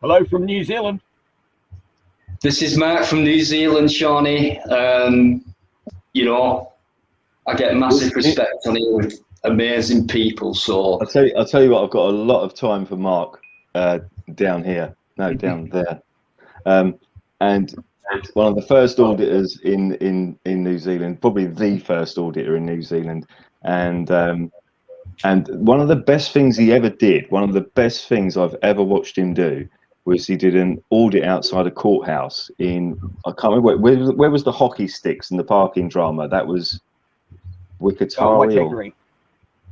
Hello from New Zealand. This is Mark from New Zealand, Shawnee. You know, I get massive respect on here with amazing people. So I'll tell you what, I've got a lot of time for Mark down here. No, down there. And one of the first auditors in New Zealand, probably the first auditor in New Zealand, and one of the best things he ever did, one of the best things I've ever watched him do, was he did an audit outside a courthouse in, I can't remember, where was the hockey sticks and the parking drama? That was Waitakere or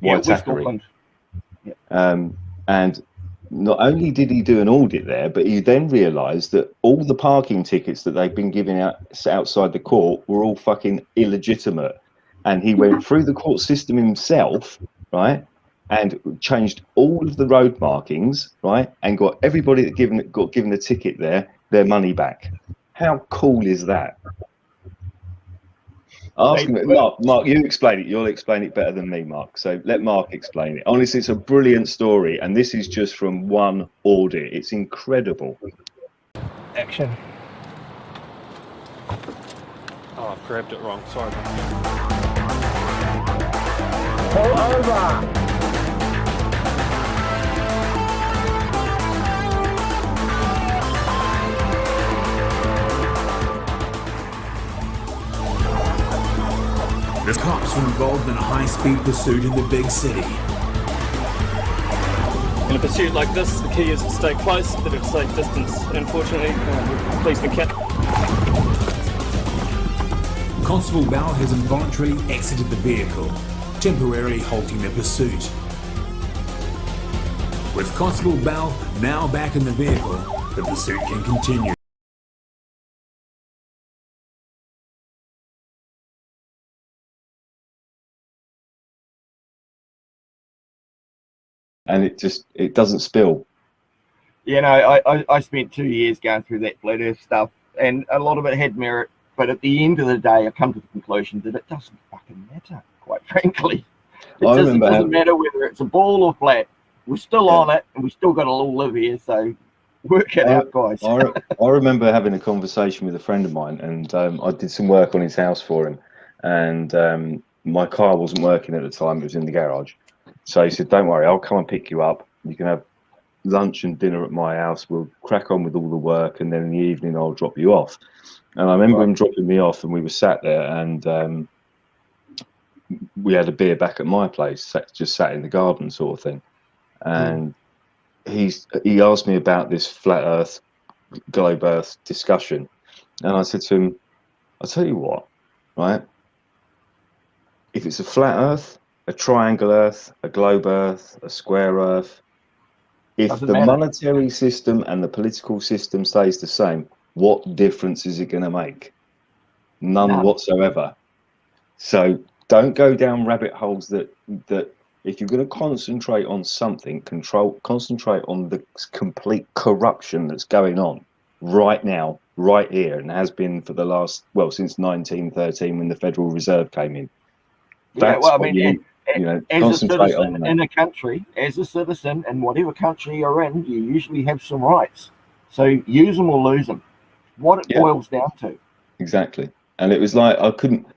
Waitakere. Yeah. And not only did he do an audit there, but he then realised that all the parking tickets that they'd been giving out outside the court were all fucking illegitimate. And he went through the court system himself, right, and changed all of the road markings, right, and got everybody that got given a ticket there their money back. How cool is that? Ask him, Mark, you explain it. You'll explain it better than me, Mark. So let Mark explain it. Honestly, it's a brilliant story, and this is just from one audit. It's incredible. Action. Oh, I've grabbed it wrong. Sorry. Pull over. The cops were involved in a high-speed pursuit in the big city. In a pursuit like this, the key is to stay close, but at a safe distance. Unfortunately, policeman can't. Constable Bell has involuntarily exited the vehicle, temporarily halting the pursuit. With Constable Bell now back in the vehicle, the pursuit can continue. And it doesn't spill. You know, I spent 2 years going through that flat earth stuff, and a lot of it had merit, but at the end of the day I come to the conclusion that it doesn't fucking matter, quite frankly. It doesn't matter whether it's a ball or flat. We're still on it, and we still got to all live here, so work it out, guys. I remember having a conversation with a friend of mine, and I did some work on his house for him, and my car wasn't working at the time. It was in the garage. So he said, don't worry, I'll come and pick you up. You can have lunch and dinner at my house. We'll crack on with all the work, and then in the evening I'll drop you off. And I remember him dropping me off, and we were sat there, and we had a beer back at my place, just sat in the garden sort of thing. And he asked me about this flat earth, globe earth discussion. And I said to him, I'll tell you what, right? If it's a flat earth, a triangle earth, a globe earth, a square earth, if the monetary system and the political system stays the same, what difference is it going to make? None whatsoever. So don't go down rabbit holes that if you're going to concentrate on something, concentrate on the complete corruption that's going on right now, right here, and has been for the last, well, since 1913 when the Federal Reserve came in. That's as a citizen in a country, as a citizen in whatever country you're in, you usually have some rights. So use them or lose them. What it boils down to. Exactly. And it was like I couldn't.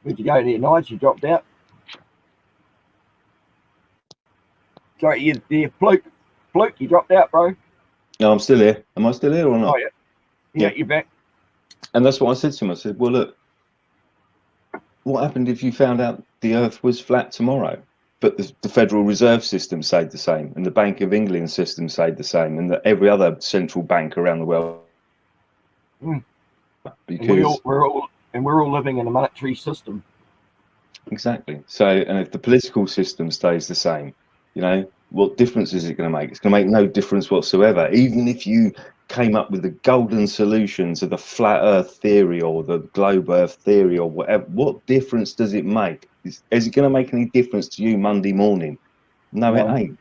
Where'd you go there, Nige? You dropped out. Sorry, Fluke, you dropped out, bro. No, I'm still here. Am I still here or not? Oh, yeah, you're back. And that's what I said to him. I said, well, look, what happened if you found out the Earth was flat tomorrow, but the Federal Reserve System stayed the same, and the Bank of England system stayed the same, and that every other central bank around the world? Because we're all living in a monetary system. Exactly. So, and if the political system stays the same, you know, what difference is it going to make? It's going to make no difference whatsoever. Even if you came up with the golden solution to the flat earth theory or the globe earth theory or whatever, what difference does it make? Is it going to make any difference to you Monday morning? No, it ain't.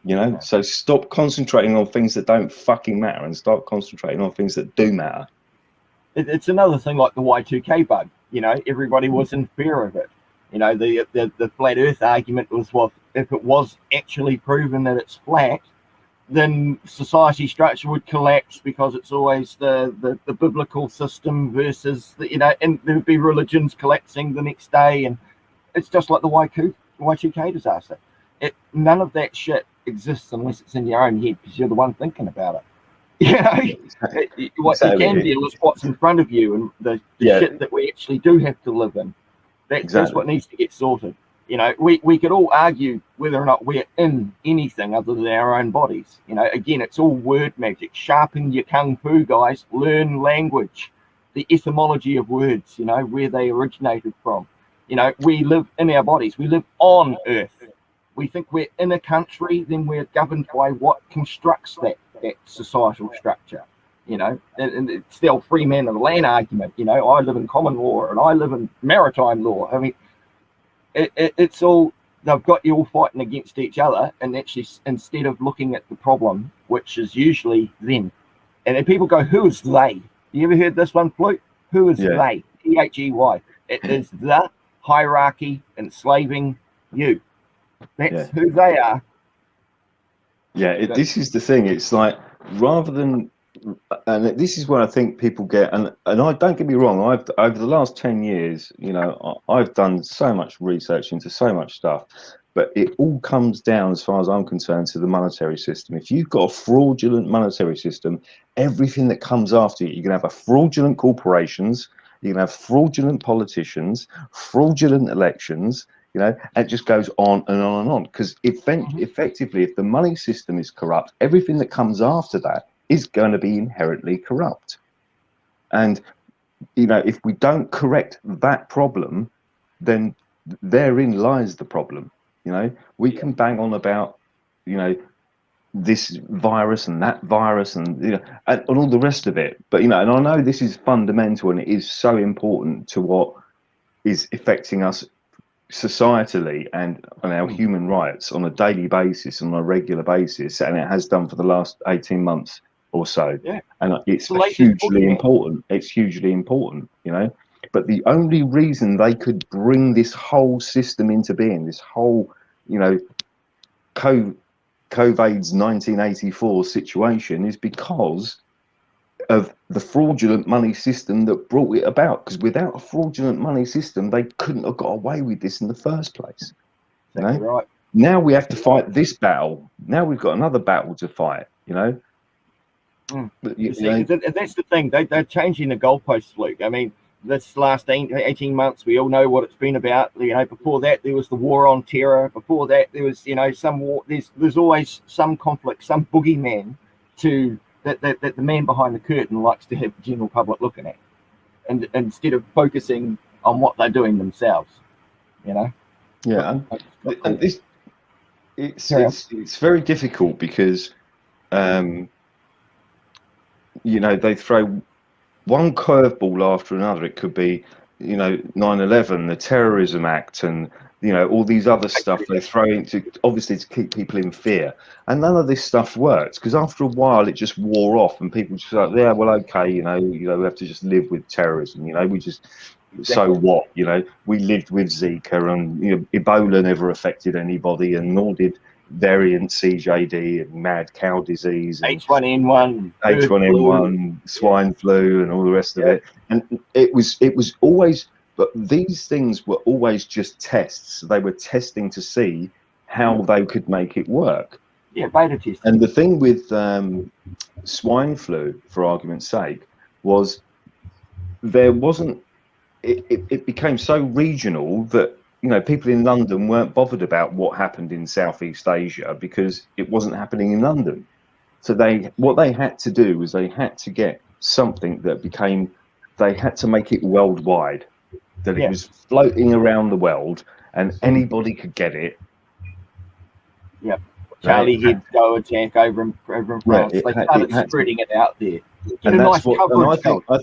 You know, so stop concentrating on things that don't fucking matter and start concentrating on things that do matter. It's another thing like the Y2K bug. You know, everybody was in fear of it. You know, the flat earth argument was, well, if it was actually proven that it's flat, then society structure would collapse, because it's always the biblical system versus the, and there would be religions collapsing the next day, and it's just like the Y2K disaster. None of that shit exists unless it's in your own head, because you're the one thinking about it. What you can deal is what's in front of you, and the shit that we actually do have to live in. That's what needs to get sorted. We could all argue whether or not we're in anything other than our own bodies. Again, it's all word magic. Sharpen your kung fu, guys. Learn language, the etymology of words, where they originated from. We live in our bodies. We live on Earth. We think we're in a country, then we're governed by what constructs that societal structure. And it's the old free man of the land argument. I live in common law and I live in maritime law. I mean, it's all, they've got you all fighting against each other, and actually, instead of looking at the problem, which is usually them. And then people go, who is they? You ever heard this one, Fluke? Who is they? They. It is the hierarchy enslaving you. That's who they are. This is the thing. It's like, rather than, and this is where I think people get, and I don't get me wrong, I've over the last 10 years, I've done so much research into so much stuff, but it all comes down, as far as I'm concerned, to the monetary system. If you've got a fraudulent monetary system, everything that comes after it, you're going to have a fraudulent corporations, you're going to have fraudulent politicians, fraudulent elections, it just goes on and on and on. Because effectively, if the money system is corrupt, everything that comes after that is going to be inherently corrupt. And, if we don't correct that problem, then therein lies the problem. We can bang on about, this virus and that virus and, and all the rest of it. But, and I know this is fundamental, and it is so important to what is affecting us societally and on our human rights on a daily basis, on a regular basis, and it has done for the last 18 months or so. And it's hugely important. It's hugely important, but the only reason they could bring this whole system into being, this whole, COVID's 1984 situation, is because of the fraudulent money system that brought it about. Because without a fraudulent money system, they couldn't have got away with this in the first place. Right. Now we have to fight this battle. Now we've got another battle to fight. But, that's the thing. They're changing the goalposts, Luke. I mean, this last 18 months, we all know what it's been about. Before that, there was the war on terror. Before that, there was, some war. There's always some conflict, some boogeyman that the man behind the curtain likes to have the general public looking at, and instead of focusing on what they're doing themselves. And this, it's very difficult because they throw one curveball after another. It could be 9/11, the Terrorism Act, and all these other stuff they throw into, obviously to keep people in fear, and none of this stuff works, because after a while it just wore off, and people just like, yeah, well, okay, we have to just live with terrorism, we just, so what, we lived with Zika, and Ebola never affected anybody, and nor did variant CJD and mad cow disease, and H1N1, swine flu, and all the rest of it. And it was always, but these things were always just tests. They were testing to see how they could make it work. Beta testing. And the thing with swine flu, for argument's sake, was there wasn't, it became so regional that people in London weren't bothered about what happened in Southeast Asia, because it wasn't happening in London. So what they had to do was they had to get something that became, they had to make it worldwide, that it was floating around the world and anybody could get it. Charlie Hebdo attack over in France. They started spreading it out there. And I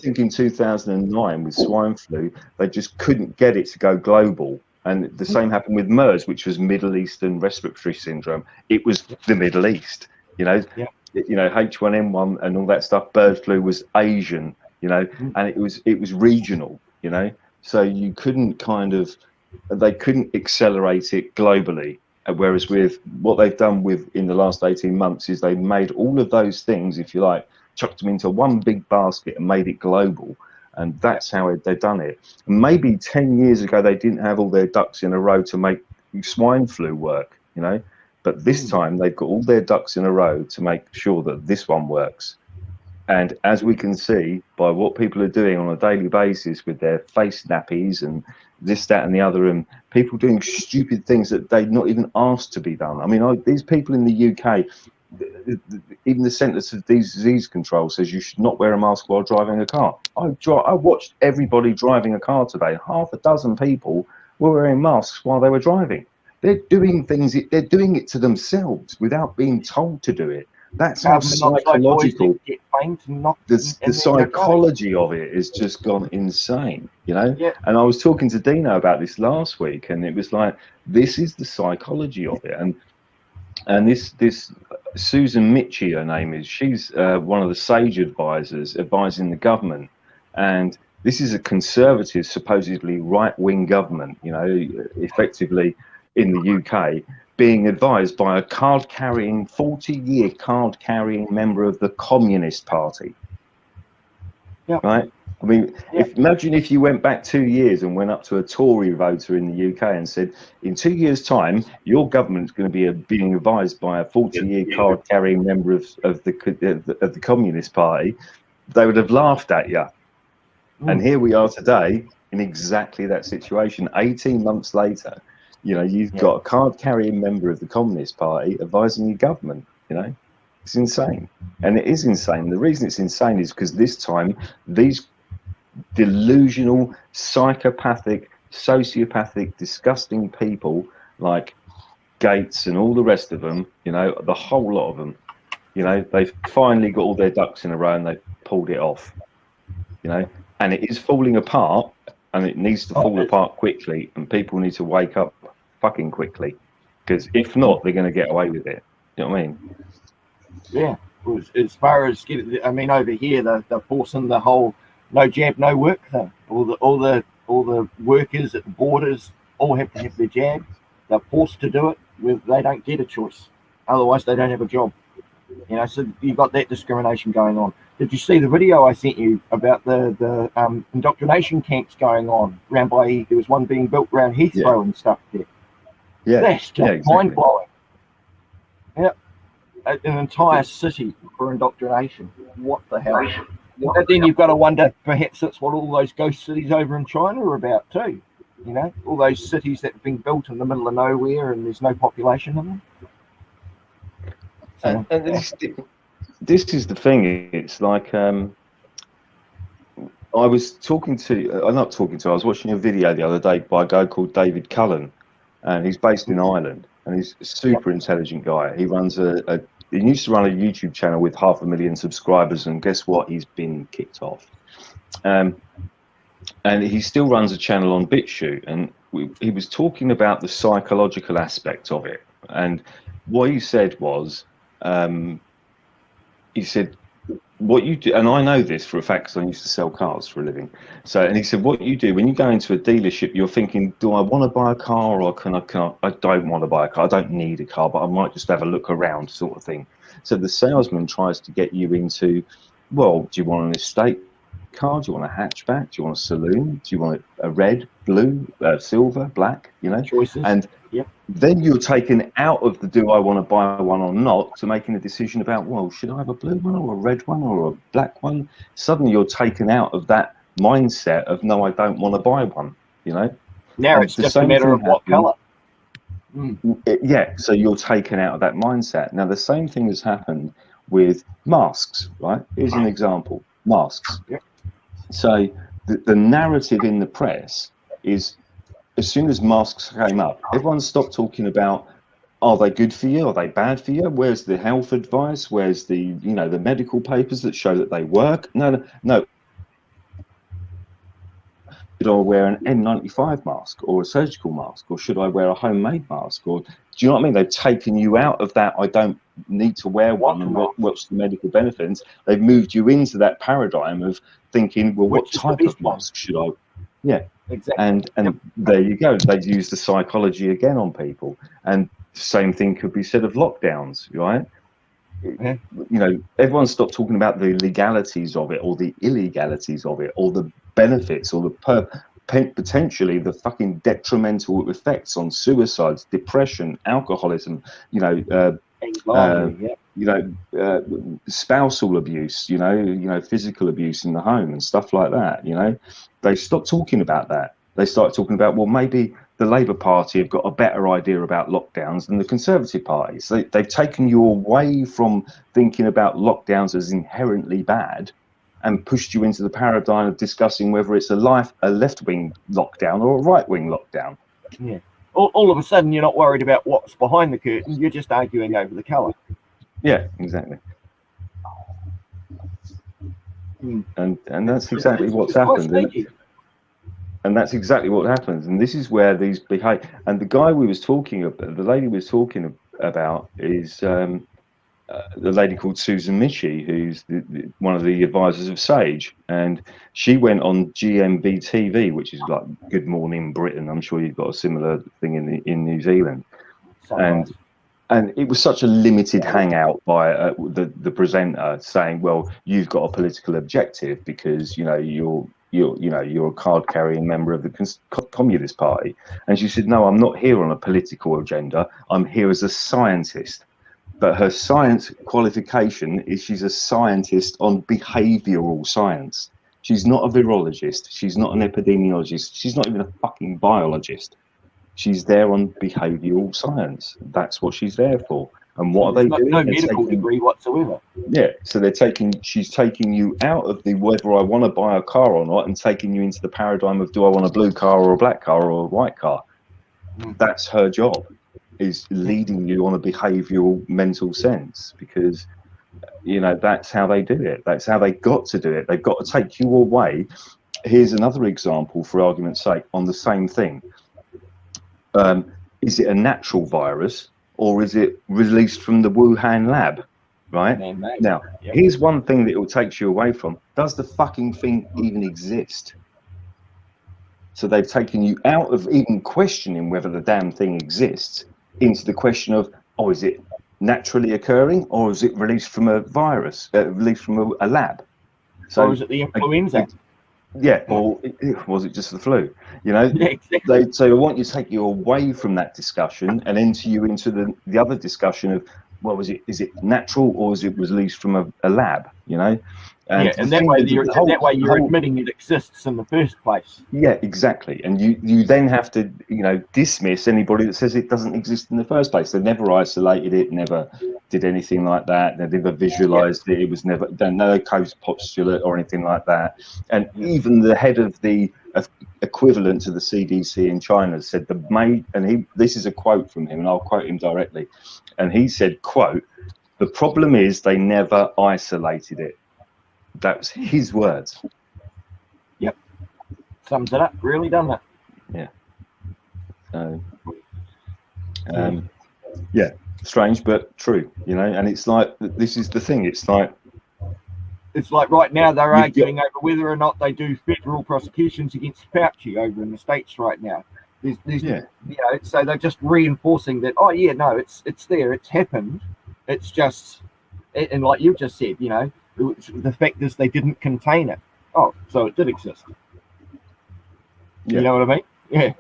think in 2009 with swine flu, they just couldn't get it to go global. And the same happened with MERS, which was Middle Eastern Respiratory Syndrome. It was the Middle East, H1N1 and all that stuff. Bird flu was Asian, and it was regional, So you couldn't they couldn't accelerate it globally. Whereas with what they've done in the last 18 months is they've made all of those things, if you like, chucked them into one big basket and made it global. And that's how they've done it. Maybe 10 years ago, they didn't have all their ducks in a row to make swine flu work, you know, but this time they've got all their ducks in a row to make sure that this one works. And as we can see by what people are doing on a daily basis with their face nappies and this, that, and the other, and people doing stupid things that they've not even asked to be done. I mean, these people in the UK, even the Centre for Disease Control says you should not wear a mask while driving a car. I watched everybody driving a car today. Half a dozen people were wearing masks while they were driving. They're doing things. They're doing it to themselves without being told to do it. That's how psychological. The psychology of it has just gone insane, you know. Yeah. And I was talking to Deano about this last week, and it was like, this is the psychology of it. And this Susan Mitchie, her name is. She's one of the SAGE advisors advising the government, and this is a conservative, supposedly right-wing government, you know, effectively in the UK, being advised by a card-carrying, 40-year card-carrying member of the Communist Party. Yeah. Right? I mean, imagine if you went back 2 years and went up to a Tory voter in the UK and said, in 2 years' time, your government's going to be being advised by a 40-year card-carrying member of the Communist Party. They would have laughed at you. And here we are today in exactly that situation. 18 months later, you know, you've got a card-carrying member of the Communist Party advising your government, you know. It's insane. And it is insane. The reason it's insane is because this time, these delusional, psychopathic, sociopathic, disgusting people like Gates and all the rest of them, you know, the whole lot of them, you know, they've finally got all their ducks in a row and they've pulled it off, you know. And it is falling apart, and it needs to fall apart quickly, and people need to wake up fucking quickly, because if not, they're going to get away with it. You know what I mean? Yeah. Well, as far as I mean, over here they're forcing the whole no jab, no work thing. All the workers at the borders all have to have their jab. They're forced to do it. They don't get a choice. Otherwise, they don't have a job. You know, so you've got that discrimination going on. Did you see the video I sent you about the indoctrination camps going on around by? There was one being built around Heathrow and stuff there. Yeah, that's just exactly. Mind blowing. Yeah, an entire city for indoctrination. What the hell? And then you've got to wonder, perhaps that's what all those ghost cities over in China are about too. You know, all those cities that have been built in the middle of nowhere and there's no population in them. And this is the thing. It's like I was I was watching a video the other day by a guy called David Cullen, and he's based in Ireland, and he's a super intelligent guy. He runs he used to run a YouTube channel with 500,000 subscribers, and guess what? He's been kicked off. And he still runs a channel on BitChute, and he was talking about the psychological aspect of it. And what he said was, he said, what you do, and I know this for a fact because I used to sell cars for a living. So, and he said, what you do when you go into a dealership, you're thinking, do I want to buy a car, or can I don't want to buy a car. I don't need a car, but I might just have a look around, sort of thing. So the salesman tries to get you into, well, do you want an estate car? Do you want a hatchback? Do you want a saloon? Do you want a red, blue, silver, black? You know, choices. And then you're taken out of the do I want to buy one or not to making a decision about, well, should I have a blue one or a red one or a black one? Suddenly you're taken out of that mindset of, no, I don't want to buy one, you know? Now it's just a matter of what colour. Yeah, so you're taken out of that mindset. Now, the same thing has happened with masks, right? Here's an example, masks. So the narrative in the press is, as soon as masks came up, everyone stopped talking about, are they good for you? Are they bad for you? Where's the health advice? Where's the, you know, the medical papers that show that they work? No. Should I wear an N95 mask or a surgical mask, or should I wear a homemade mask? Or, do you know what I mean? They've taken you out of that, I don't need to wear one, and what's the medical benefits? They've moved you into that paradigm of thinking, well, what type of mask should I? Yeah. Exactly. And there you go. They've used the psychology again on people, and Same thing could be said of lockdowns, right? Yeah. You know, everyone stopped talking about the legalities of it or the illegalities of it or the benefits or the potentially the fucking detrimental effects on suicides, depression, alcoholism, you know, Anxiety, spousal abuse, you know, physical abuse in the home and stuff like that. You know, they stopped talking about that. They started talking about, well, maybe the Labour Party have got a better idea about lockdowns than the Conservative Party. So they've taken you away from thinking about lockdowns as inherently bad and pushed you into the paradigm of discussing whether it's a left-wing lockdown or a right-wing lockdown. Yeah. All of a sudden, you're not worried about what's behind the curtain. You're just arguing over the colour. Yeah, exactly. And that's exactly what's happened. And that's exactly what happens. And this is where these behave. And the guy we was talking about, the lady was talking about, is the lady called Susan Michie, who's one of the advisors of Sage. And she went on GMB TV, which is like Good Morning Britain. I'm sure you've got a similar thing in New Zealand. And it was such a limited hangout by the presenter saying, well, you've got a political objective because, you know, you're a card-carrying member of the Communist Party. And she said, no, I'm not here on a political agenda. I'm here as a scientist. But her science qualification is she's a scientist on behavioural science. She's not a virologist. She's not an epidemiologist. She's not even a fucking biologist. She's there on behavioural science. That's what she's there for. And what are they doing? No medical degree whatsoever. Yeah, so she's taking you out of the whether I want to buy a car or not and taking you into the paradigm of do I want a blue car or a black car or a white car? That's her job, is leading you on a behavioural mental sense, because, you know, that's how they do it. That's how they got to do it. They've got to take you away. Here's another example, for argument's sake, on the same thing. Is it a natural virus or is it released from the Wuhan lab? Right? Now, here's one thing that it will take you away from. Does the fucking thing even exist? So they've taken you out of even questioning whether the damn thing exists into the question of, oh, is it naturally occurring or is it released from a virus, released from a lab? So, or is it the influenza? Yeah, or was it just the flu? You know, they want you to take you away from that discussion and enter you into the other discussion of, well, is it natural or is it released from a lab? You know, and that way you're admitting it exists in the first place. Yeah, exactly. And you then have to, you know, dismiss anybody that says it doesn't exist in the first place. They never isolated it, never did anything like that. They never visualized it. It was never done, no post-postulate or anything like that. And even the head of the equivalent to the CDC in China said this is a quote from him, and I'll quote him directly. And he said, quote, "The problem is they never isolated it." That was his words. Yep. Sums it up, really, doesn't it? Yeah. So, yeah, strange but true, you know. And it's like, this is the thing. It's like right now they're arguing over whether or not they do federal prosecutions against Fauci over in the States right now. There's you know, so they're just reinforcing that. Oh yeah, no, it's there, it's happened. It's just, and like you just said, you know. The fact is they didn't contain it. Oh, so it did exist. You know what I mean? Yeah.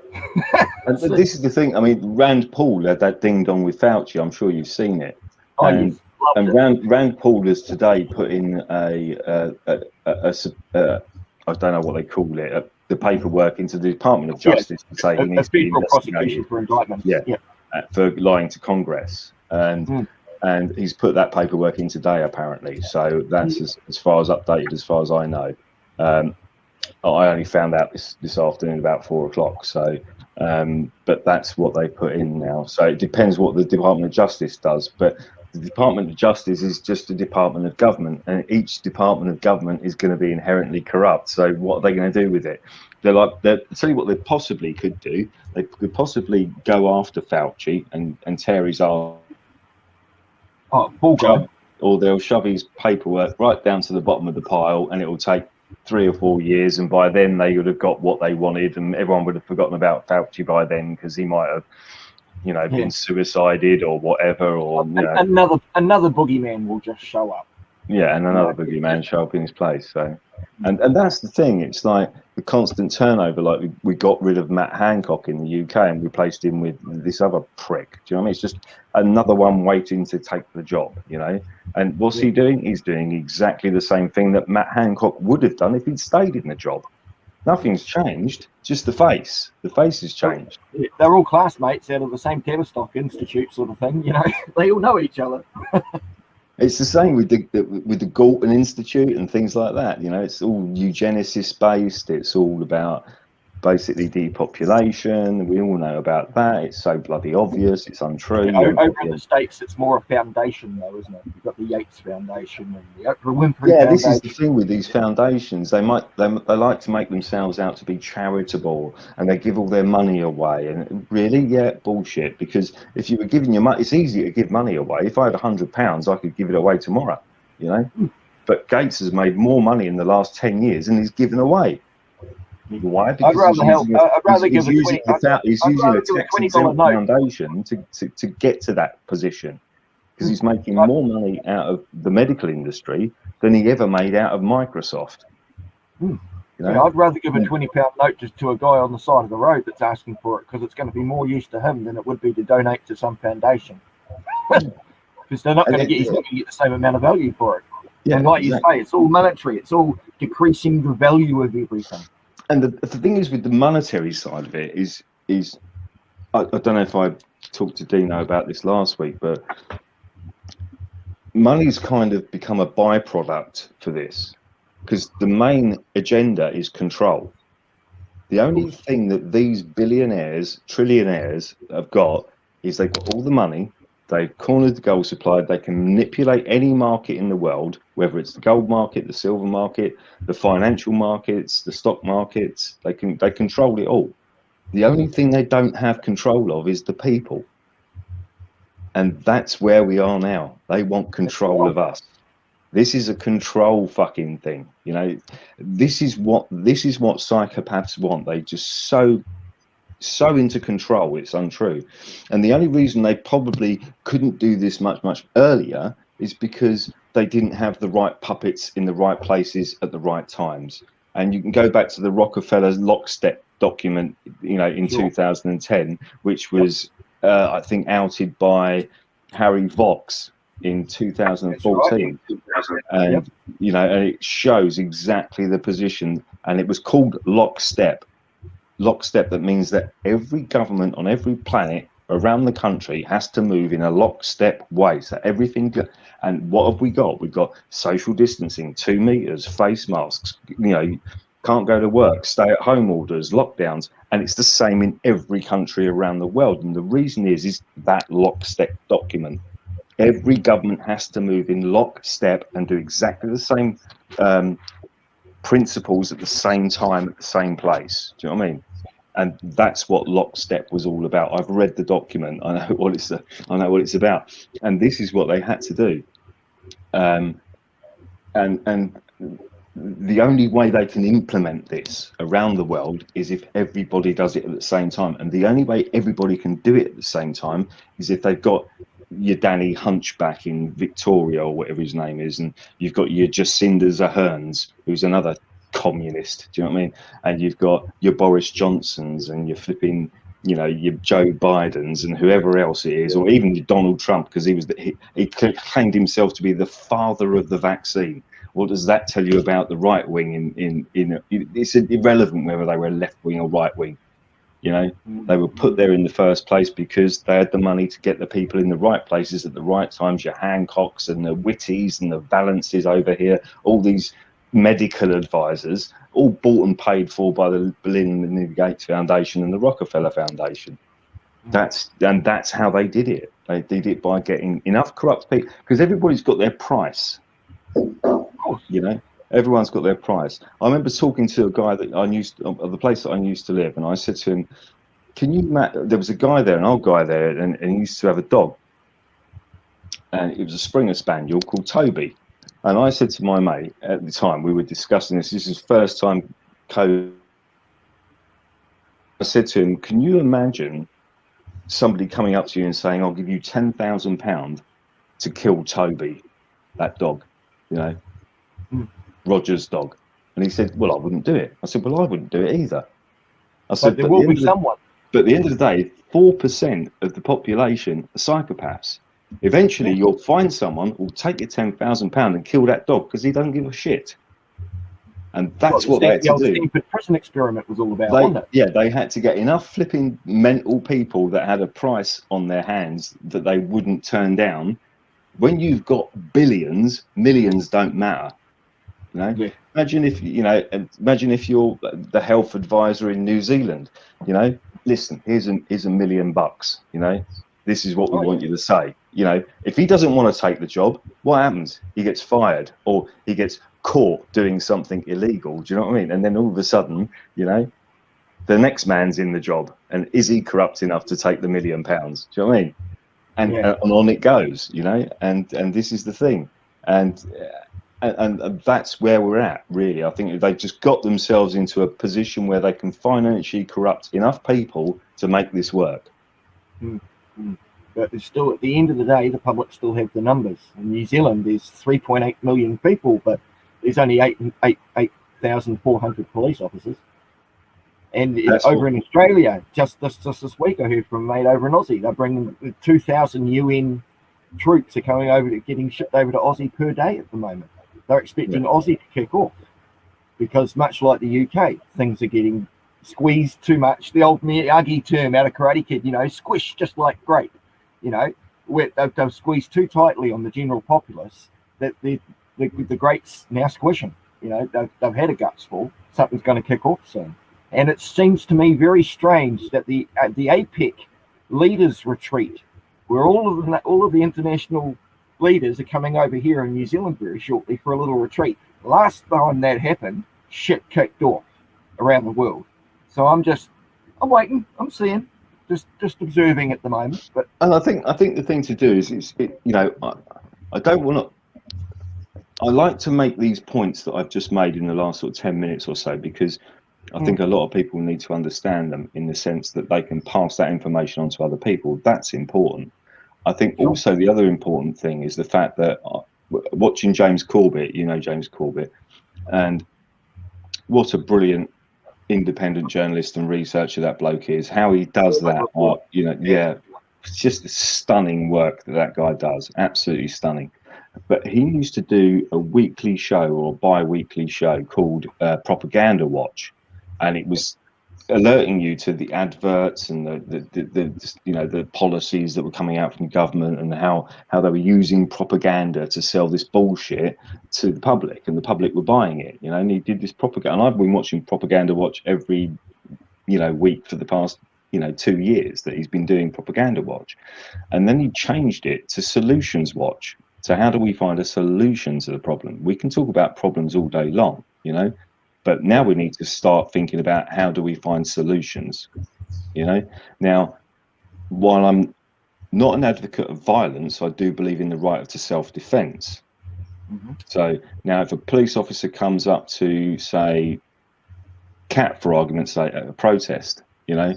And this is the thing. I mean, Rand Paul had that ding dong with Fauci. I'm sure you've seen it. Oh, and Rand Paul has today put in I don't know what they call it, the paperwork into the Department of Justice to say he needs to be investigated. For indictment. For lying to Congress. And he's put that paperwork in today, apparently. So that's as far as updated as far as I know. I only found out this afternoon about 4 o'clock. So, but that's what they put in now. So it depends what the Department of Justice does. But the Department of Justice is just a department of government, and each department of government is going to be inherently corrupt. So what are they going to do with it? They'll tell you what they possibly could do. They could possibly go after Fauci and tear his arm. Or they'll shove his paperwork right down to the bottom of the pile, and it will take 3 or 4 years, and by then they would have got what they wanted, and everyone would have forgotten about Fauci by then, because he might have you know, been suicided or whatever, or you know, another boogeyman will just show up. Yeah, and another boogeyman show up in his place. So, and that's the thing. It's like the constant turnover. Like we got rid of Matt Hancock in the UK and replaced him with this other prick. Do you know what I mean? It's just another one waiting to take the job. You know. And what's he doing? He's doing exactly the same thing that Matt Hancock would have done if he'd stayed in the job. Nothing's changed. Just the face. The face has changed. They're all classmates out of the same Tavistock Institute, sort of thing. You know, they all know each other. It's the same with the Galton Institute and things like that. You know, it's all eugenicist based. It's all about basically depopulation. We all know about that. It's so bloody obvious. It's untrue. Over in the States, it's more a foundation, though, isn't it? You've got the Yates Foundation and the Oprah Winfrey Foundation. This is the thing with these foundations. They like to make themselves out to be charitable, and they give all their money away. And really, bullshit. Because if you were giving your money, it's easy to give money away. If I had £100, I could give it away tomorrow. You know, but Gates has made more money in the last 10 years than he's given away. Why? Because I'd rather give he's using a tax-exempt foundation to get to that position, because he's making more money out of the medical industry than he ever made out of Microsoft. You know? I'd rather give a £20 note just to a guy on the side of the road that's asking for it, because it's going to be more use to him than it would be to donate to some foundation. Because they're not going to get, he's not going to get the same amount of value for it. Yeah, and like you say, it's all monetary. It's all decreasing the value of everything. And the thing is with the monetary side of it is I don't know if I talked to Deano about this last week, but money's kind of become a byproduct for this, because the main agenda is control. The only thing that these billionaires, trillionaires have got is they've got all the money. They've cornered the gold supply. They can manipulate any market in the world, whether it's the gold market, the silver market, the financial markets, the stock markets. They control it all. The only thing they don't have control of is the people. And that's where we are now. They want control of us. This is a control fucking thing. You know, this is what psychopaths want. They just so into control, it's untrue. And the only reason they probably couldn't do this much earlier is because they didn't have the right puppets in the right places at the right times. And you can go back to the Rockefeller lockstep document, you know, in 2010, which was I think outed by Harry Vox in 2014. And you know, and it shows exactly the position, and it was called lockstep. Lockstep, that means that every government on every planet around the country has to move in a lockstep way. So everything, and what have we got? We've got social distancing, 2 meters, face masks, you know, can't go to work, stay at home orders, lockdowns, and it's the same in every country around the world. And the reason is that lockstep document. Every government has to move in lockstep and do exactly the same principles at the same time at the same place. Do you know what I mean? And that's what lockstep was all about. I've read the document. I know what it's about, and this is what they had to do. And the only way they can implement this around the world is if everybody does it at the same time. And the only way everybody can do it at the same time is if they've got your Danny Hunchback in Victoria or whatever his name is, and you've got your Jacinda Ardern, who's another communist. Do you know what I mean? And you've got your Boris Johnsons and your flipping, you know, your Joe Bidens and whoever else it is, or even your Donald Trump, because he claimed himself to be the father of the vaccine. What does that tell you about the right wing? It's irrelevant whether they were left wing or right wing. You know, they were put there in the first place because they had the money to get the people in the right places at the right times. Your Hancocks and the Whitties and the Valances over here, all these medical advisors, all bought and paid for by the Bill and Melinda Gates Foundation and the Rockefeller Foundation. That's how they did it. They did it by getting enough corrupt people, because everybody's got their price. You know, everyone's got their price. I remember talking to a guy that I used of the place that I used to live, and I said to him, there was a guy there, an old guy there, and he used to have a dog, and it was a Springer Spaniel called Toby. And I said to my mate at the time, we were discussing this is first time COVID. I said to him, can you imagine somebody coming up to you and saying, I'll give you £10,000 to kill Toby, that dog, you know, Roger's dog. And he said, well, I wouldn't do it. I said, well, I wouldn't do it either. I said, But there will be someone. But at the end of the day, 4% of the population are psychopaths. Eventually, you'll find someone who'll take your £10,000 and kill that dog because he doesn't give a shit. And that's what they had to do. The Stanford prison experiment was all about, wasn't it? Yeah, they had to get enough flipping mental people that had a price on their hands that they wouldn't turn down. When you've got billions, millions don't matter. You know, imagine if you're the health advisor in New Zealand. You know, listen, here's $1 million. You know, this is what we want you to say. You know, if he doesn't want to take the job, what happens? He gets fired or he gets caught doing something illegal. Do you know what I mean? And then all of a sudden, you know, the next man's in the job, and is he corrupt enough to take the £1 million? Do you know what I mean? And on it goes. You know, and this is the thing, and that's where we're at, really. I think they've just got themselves into a position where they can financially corrupt enough people to make this work. But it's still, at the end of the day, the public still have the numbers. In New Zealand, there's 3.8 million people, but there's only 8,400 police officers. And over in Australia, just this week, I heard from a mate over in Aussie, they're bringing 2,000 UN troops are coming over, getting shipped over to Aussie per day at the moment. They're expecting Aussie to kick off because, much like the UK, things are getting squeezed too much. The old Miyagi term out of Karate Kid, you know, squish just like grape. You know, where they've squeezed too tightly on the general populace that the greats now squishing. You know, they've had a guts fall. Something's going to kick off soon. And it seems to me very strange that the APEC leaders retreat, where all of the international leaders are coming over here in New Zealand very shortly for a little retreat. Last time that happened, shit kicked off around the world. So I'm waiting, I'm seeing, just observing at the moment. But and I think the thing to do is you know, I don't want to. I like to make these points that I've just made in the last sort of 10 minutes or so, because I think a lot of people need to understand them in the sense that they can pass that information on to other people. That's important. I think also the other important thing is the fact that watching James Corbett, you know James Corbett, and what a brilliant independent journalist and researcher that bloke is, how he does that, you know, it's just stunning work that guy does, absolutely stunning. But he used to do a weekly show or a bi-weekly show called Propaganda Watch, and it was alerting you to the adverts and the you know, the policies that were coming out from government and how they were using propaganda to sell this bullshit to the public, and the public were buying it, you know. And he did this propaganda, and I've been watching Propaganda Watch every, you know, week for the past, you know, 2 years that he's been doing Propaganda Watch. And then he changed it to Solutions Watch. So how do we find a solution to the problem? We can talk about problems all day long, you know, but now we need to start thinking about how do we find solutions, you know. Now, while I'm not an advocate of violence, I do believe in the right to self-defense. So now if a police officer comes up to, say, Cat, for argument's sake, at a protest, you know,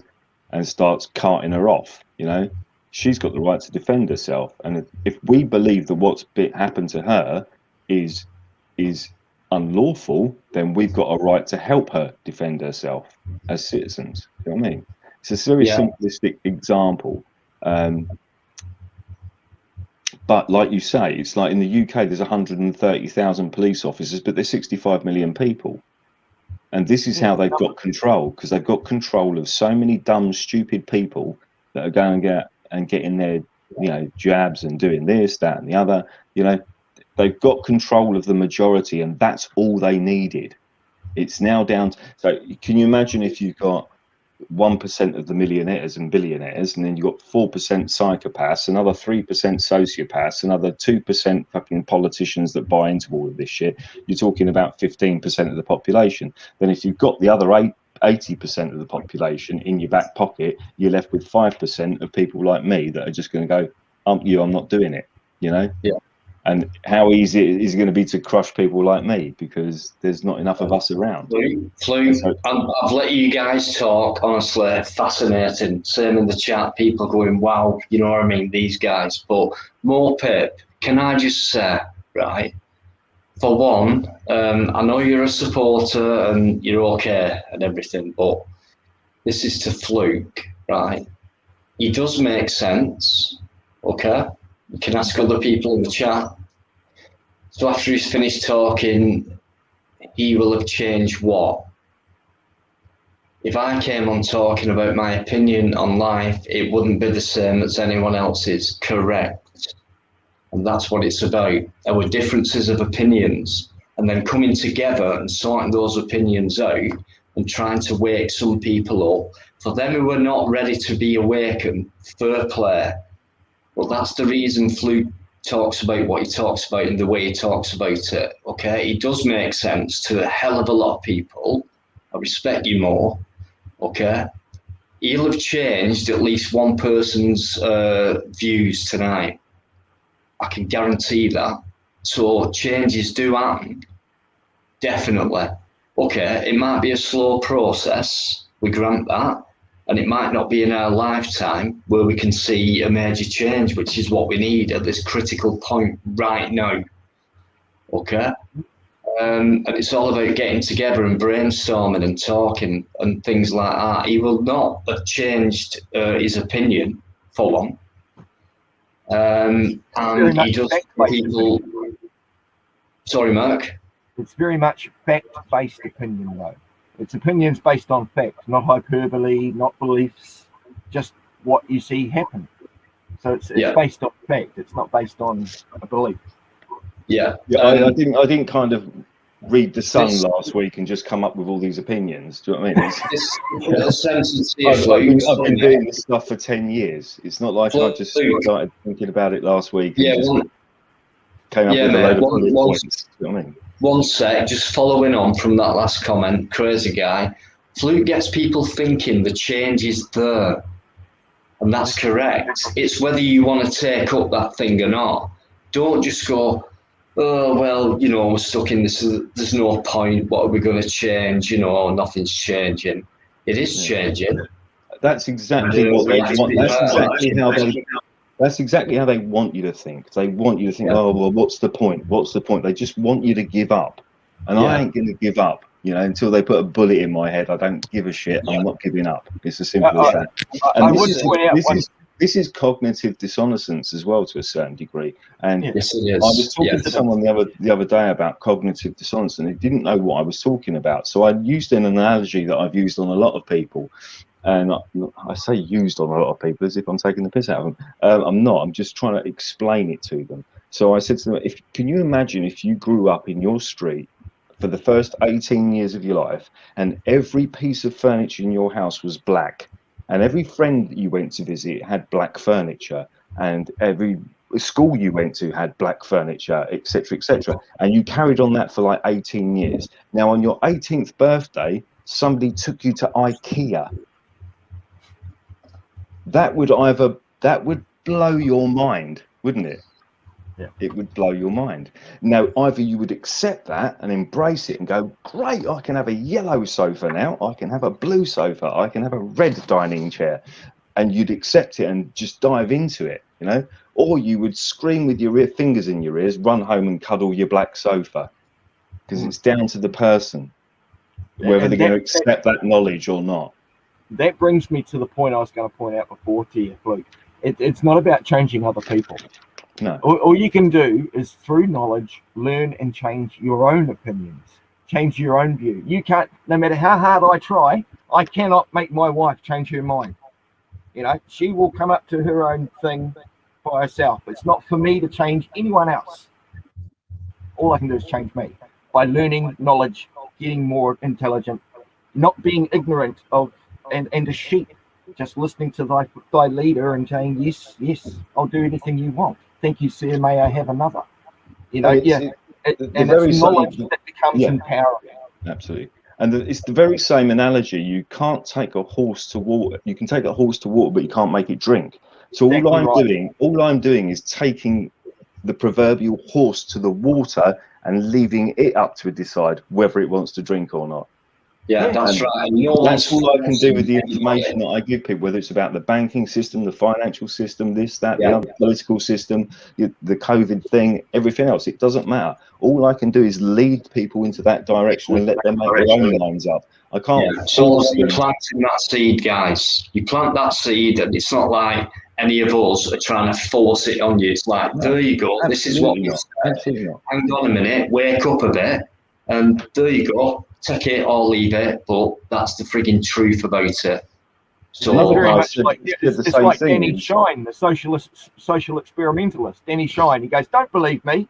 and starts carting her off, you know, she's got the right to defend herself. And if we believe that what's happened to her is unlawful, then we've got a right to help her defend herself as citizens. You know what I mean? It's a very simplistic example. But like you say, it's like in the UK, there's 130,000 police officers, but there's 65 million people. And this is how they've got control, because they've got control of so many dumb, stupid people that are going and getting their, you know, jabs and doing this, that, and the other. You know, they've got control of the majority, and that's all they needed. It's now down to, so can you imagine if you've got 1% of the millionaires and billionaires, and then you've got 4% psychopaths, another 3% sociopaths, another 2% fucking politicians that buy into all of this shit. You're talking about 15% of the population. Then if you've got the other 80% of the population in your back pocket, you're left with 5% of people like me that are just going to go, I'm not doing it, you know. And how easy is it going to be to crush people like me because there's not enough of us around? Fluke, I've let you guys talk. Honestly, fascinating. Same in the chat, people going, wow, you know what I mean, these guys. But more Pip, can I just say, right, for one, I know you're a supporter and you're okay and everything, but this is to Fluke, right? He does make sense, okay? You can ask other people in the chat. So after he's finished talking, he will have changed what? If I came on talking about my opinion on life, it wouldn't be the same as anyone else's, correct? And that's what it's about, our differences of opinions, and then coming together and sorting those opinions out and trying to wake some people up. For them who are not ready to be awakened, fair play. Well, that's the reason Fluke talks about what he talks about and the way he talks about it, okay? It does make sense to a hell of a lot of people. I respect you more, okay? He'll have changed at least one person's views tonight. I can guarantee that. So changes do happen, definitely. Okay, it might be a slow process, we grant that, and it might not be in our lifetime where we can see a major change, which is what we need at this critical point right now. Okay? And it's all about getting together and brainstorming and talking and things like that. He will not have changed his opinion, for one. And he does people... Sorry, Mark? It's very much fact-based opinion, though. It's opinions based on fact, not hyperbole, not beliefs, just what you see happen. So it's based on fact. It's not based on a belief. Yeah, I didn't kind of read The Sun last week and just come up with all these opinions. Do you know what I mean? I've been doing this stuff for 10 years. It's not like I just started thinking about it last week and just came up with a load of points. Do you know what I mean? One sec, just following on from that last comment, crazy guy. Fluke gets people thinking the change is there. And that's correct. It's whether you want to take up that thing or not. Don't just go, oh, well, you know, we're stuck in this, there's no point, what are we going to change? You know, nothing's changing. It is changing. That's exactly what they want. That's exactly how they want you to think. They want you to think, oh, well, what's the point? What's the point? They just want you to give up. And I ain't going to give up, you know, until they put a bullet in my head. I don't give a shit. I'm not giving up. It's as simple as that. And this is cognitive dissonance as well, to a certain degree. And yes, it is. I was talking to someone the other day about cognitive dissonance, and they didn't know what I was talking about. So I used an analogy that I've used on a lot of people. And I say used on a lot of people as if I'm taking the piss out of them. I'm not. I'm just trying to explain it to them. So I said to them, can you imagine if you grew up in your street for the first 18 years of your life and every piece of furniture in your house was black, and every friend that you went to visit had black furniture, and every school you went to had black furniture, etc., and you carried on that for like 18 years. Now on your 18th birthday, somebody took you to IKEA. That would blow your mind, wouldn't it? Yeah. It would blow your mind. Now, either you would accept that and embrace it and go, great, I can have a yellow sofa now, I can have a blue sofa, I can have a red dining chair, and you'd accept it and just dive into it, you know? Or you would scream with your fingers in your ears, run home and cuddle your black sofa, because it's down to the person, whether they're going to accept that knowledge or not. That brings me to the point I was going to point out before to you, Luke. It's not about changing other people. No. All you can do is, through knowledge, learn and change your own opinions, change your own view. You can't, no matter how hard I try, I cannot make my wife change her mind. You know, she will come up to her own thing by herself. It's not for me to change anyone else. All I can do is change me by learning knowledge, getting more intelligent, not being ignorant of and a sheep, just listening to thy leader and saying, yes, I'll do anything you want. Thank you, sir. May I have another? You know, and it's knowledge that becomes empowering. Absolutely. And it's the very same analogy. You can't take a horse to water. You can take a horse to water, but you can't make it drink. So all I'm doing is taking the proverbial horse to the water and leaving it up to decide whether it wants to drink or not. Yeah, that's right. That's all I can do with the information that I give people, whether it's about the banking system, the financial system, this, that, the other, political system, the COVID thing, everything else. It doesn't matter. All I can do is lead people into that direction and let them make their own minds up. I can't force them. You're planting that seed, guys. You plant that seed, and it's not like any of us are trying to force it on you. It's like, there you go. This is what we said. Absolutely not. Hang on a minute. Wake up a bit. And there you go. Take it or leave it. But that's the frigging truth about it. So very much like it's like Danny Shine, the social experimentalist. Danny Shine. He goes, "Don't believe me.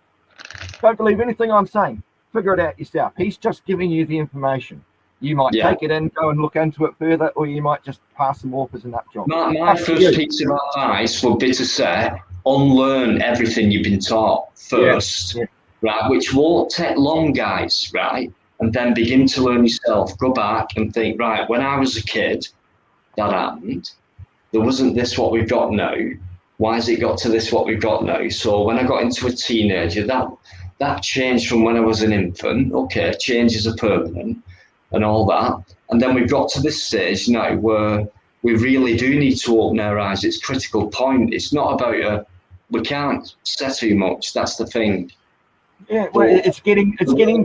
Don't believe anything I'm saying. Figure it out yourself." He's just giving you the information. You might take it in, go and look into it further, or you might just pass them off as a nut job. My first piece of advice would be to say, unlearn everything you've been taught first, right? Which won't take long, guys, right? And then begin to learn yourself. Go back and think, right, when I was a kid, that happened. There wasn't this what we've got now. Why has it got to this what we've got now? So when I got into a teenager, that changed from when I was an infant. Okay, changes are permanent and all that. And then we've got to this stage now where we really do need to open our eyes. It's a critical point. It's not about we can't say too much. That's the thing. Yeah, well, it's getting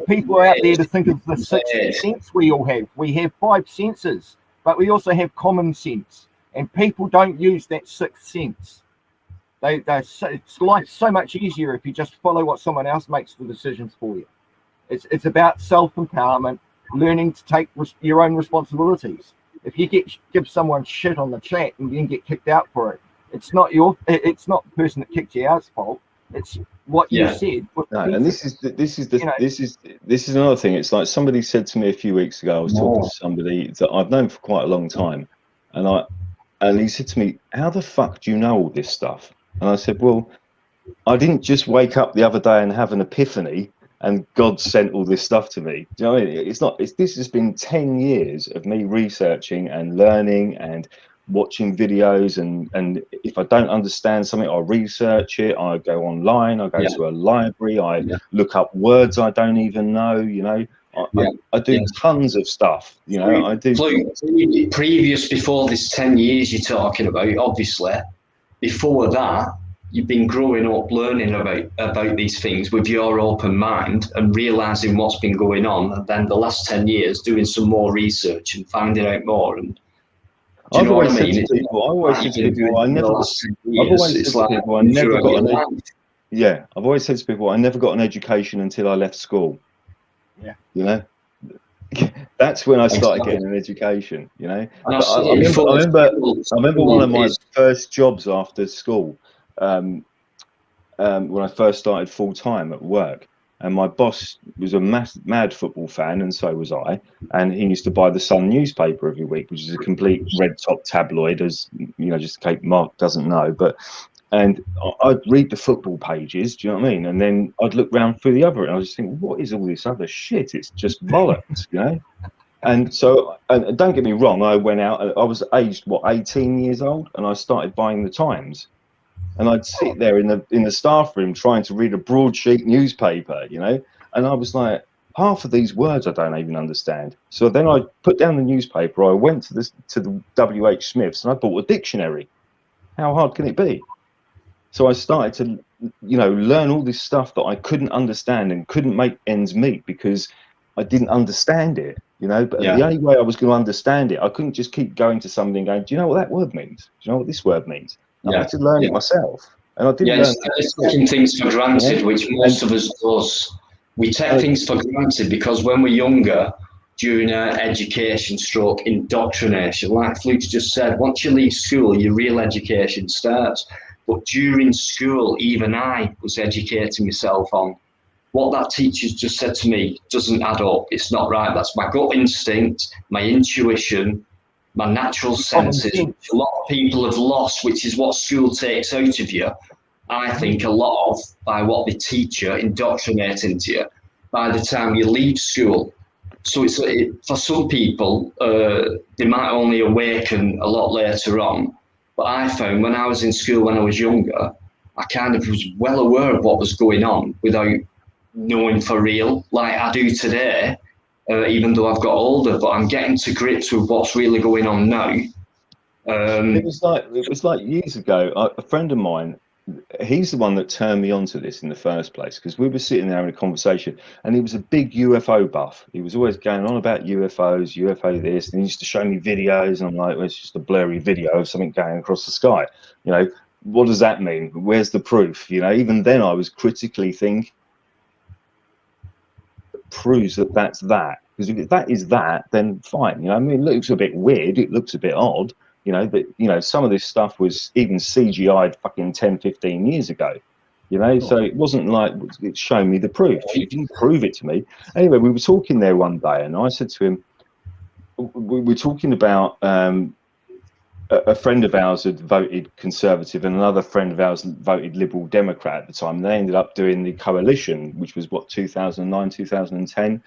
people out there to think of the 6th sense we all have. We have 5 senses, but we also have common sense, and people don't use that 6th sense. Life's so much easier if you just follow what someone else makes the decisions for you. It's about self-empowerment, learning to take your own responsibilities. If you give someone shit on the chat and then get kicked out for it, it's not the person that kicked you out's fault. It's what you said. No, and this is another thing. It's like somebody said to me a few weeks ago. I was talking to somebody that I've known for quite a long time, and he said to me, "How the fuck do you know all this stuff?" And I said, "Well, I didn't just wake up the other day and have an epiphany, and God sent all this stuff to me." Do you know what I mean? This has been 10 years of me researching and learning and watching videos, and if I don't understand something, I research it. I go online, I go to a library, I look up words I don't even know. You know, I do tons of stuff. You know, I do. Before this 10 years you're talking about, obviously, before that, you've been growing up learning about these things with your open mind and realizing what's been going on, and then the last 10 years doing some more research and finding out more. And I've always said to people, I never got an education until I left school. Yeah. You know, that's when I started getting an education, you know. I remember one of my first jobs after school, when I first started full time at work. And my boss was a mad football fan, and so was I. And he used to buy the Sun newspaper every week, which is a complete red top tabloid, as you know, just in case Mark doesn't know. And I'd read the football pages, do you know what I mean? And then I'd look round through the other, and I was thinking, what is all this other shit? It's just bollocks, you know. And so, and don't get me wrong, I went out. I was aged 18 years old, and I started buying the Times. And I'd sit there in the staff room trying to read a broadsheet newspaper, you know, and I was like, half of these words I don't even understand. So then I put down the newspaper. I went to the WH Smith's and I bought a dictionary. How hard can it be? So I started to, you know, learn all this stuff that I couldn't understand and couldn't make ends meet because I didn't understand it, you know. But the only way I was going to understand it, I couldn't just keep going to somebody and going, "Do you know what that word means? Do you know what this word means?" I had to learn it myself, and I didn't learn. It's taking things for granted, which most of us does. We take things for granted because when we're younger, during our education stroke indoctrination, like Fluke's just said, once you leave school, your real education starts. But during school, even I was educating myself on what that teacher's just said to me doesn't add up. It's not right. That's my gut instinct, my intuition, my natural senses, which a lot of people have lost, which is what school takes out of you. I think a lot of by what the teacher indoctrinates into you by the time you leave school. So it's for some people, they might only awaken a lot later on. But I found when I was in school when I was younger, I kind of was well aware of what was going on without knowing for real, like I do today, even though I've got older, but I'm getting to grips with what's really going on now. It was like years ago, a friend of mine, he's the one that turned me on to this in the first place, because we were sitting there having a conversation, and he was a big UFO buff. He was always going on about UFOs, UFO this, and he used to show me videos, and I'm like, well, it's just a blurry video of something going across the sky. You know, what does that mean? Where's the proof? You know, even then I was critically thinking, proves that that's that, because if that is that, then fine. You know, I mean, it looks a bit weird, it looks a bit odd, you know, but you know, some of this stuff was even CGI'd fucking 10-15 years ago, you know. So it wasn't like it's showing me the proof. It didn't prove it to me. Anyway, we were talking there one day, and I said to him, we were talking about a friend of ours had voted Conservative, and another friend of ours voted Liberal Democrat at the time. They ended up doing the coalition, which was what, 2009, 2010,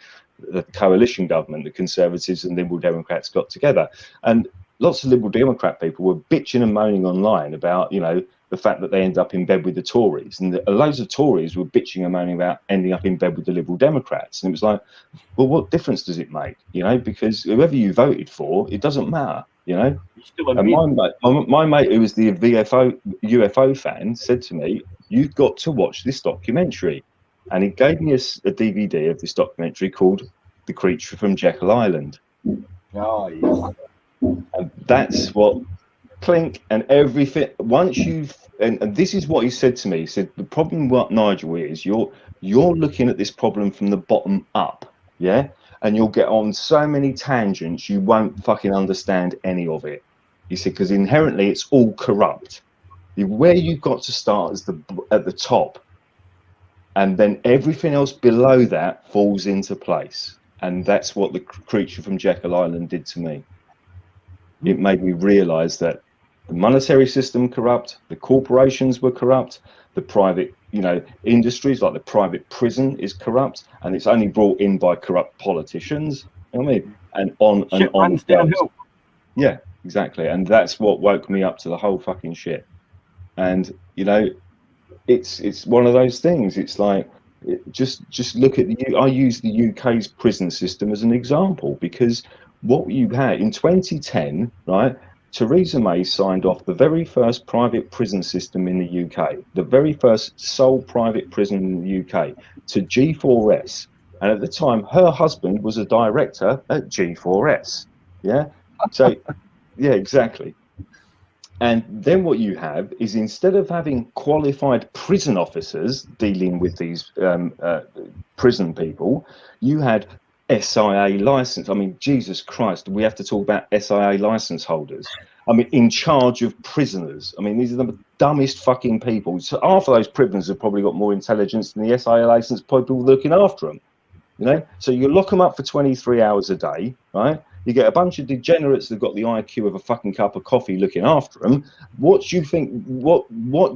the coalition government, the Conservatives and Liberal Democrats got together. And lots of Liberal Democrat people were bitching and moaning online about, you know, the fact that they end up in bed with the Tories, and loads of Tories were bitching and moaning about ending up in bed with the Liberal Democrats. And it was like, well, what difference does it make? You know, because whoever you voted for, it doesn't matter. You know, and my mate, who was the UFO fan, said to me, "You've got to watch this documentary," and he gave me a DVD of this documentary called "The Creature from Jekyll Island." Oh, yes. And that's what clink and everything. Once you've and this is what he said to me. He said the problem, what Nigel, is you're looking at this problem from the bottom up, yeah. And you'll get on so many tangents, you won't fucking understand any of it. He said, because inherently it's all corrupt. Where you've got to start is at the top. And then everything else below that falls into place. And that's what the Creature from Jekyll Island did to me. It made me realize that the monetary system corrupt, the corporations were corrupt, the private, you know, industries like the private prison is corrupt, and it's only brought in by corrupt politicians. You know what I mean? And on and on. Downhill. Yeah, exactly. And that's what woke me up to the whole fucking shit. And you know, it's one of those things. It's like just look at I use the UK's prison system as an example, because what you had in 2010, right? Theresa May signed off the very first private prison system in the UK, the very first sole private prison in the UK, to G4S. And at the time, her husband was a director at G4S. Yeah. So, yeah, exactly. And then what you have is, instead of having qualified prison officers dealing with these prison people, you had SIA license. I mean, Jesus Christ, we have to talk about SIA license holders. I mean, in charge of prisoners. I mean, these are the dumbest fucking people. So half of those prisoners have probably got more intelligence than the SIA license people looking after them. You know, so you lock them up for 23 hours a day, right? You get a bunch of degenerates that've got the IQ of a fucking cup of coffee looking after them. What do you think? What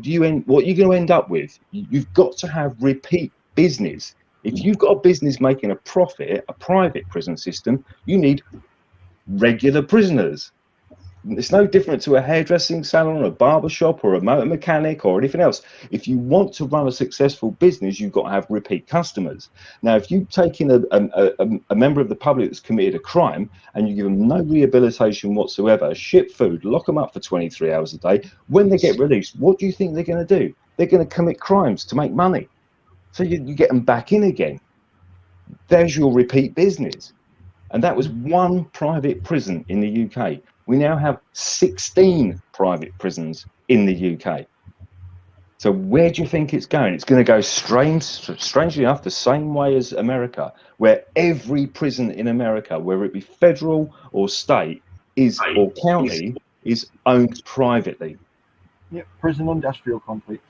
you're going to end up with? You've got to have repeat business. If you've got a business making a profit, a private prison system, you need regular prisoners. It's no different to a hairdressing salon, a barber shop, or a motor mechanic, or anything else. If you want to run a successful business, you've got to have repeat customers. Now, if you take in a member of the public that's committed a crime and you give them no rehabilitation whatsoever, ship food, lock them up for 23 hours a day, when they get released, what do you think they're going to do? They're going to commit crimes to make money. So you get them back in again. There's your repeat business. And that was one private prison in the UK. We now have 16 private prisons in the UK. So where do you think it's going? It's going to go strangely enough, the same way as America, where every prison in America, whether it be federal or state, or county, is owned privately. Yeah, prison industrial complex.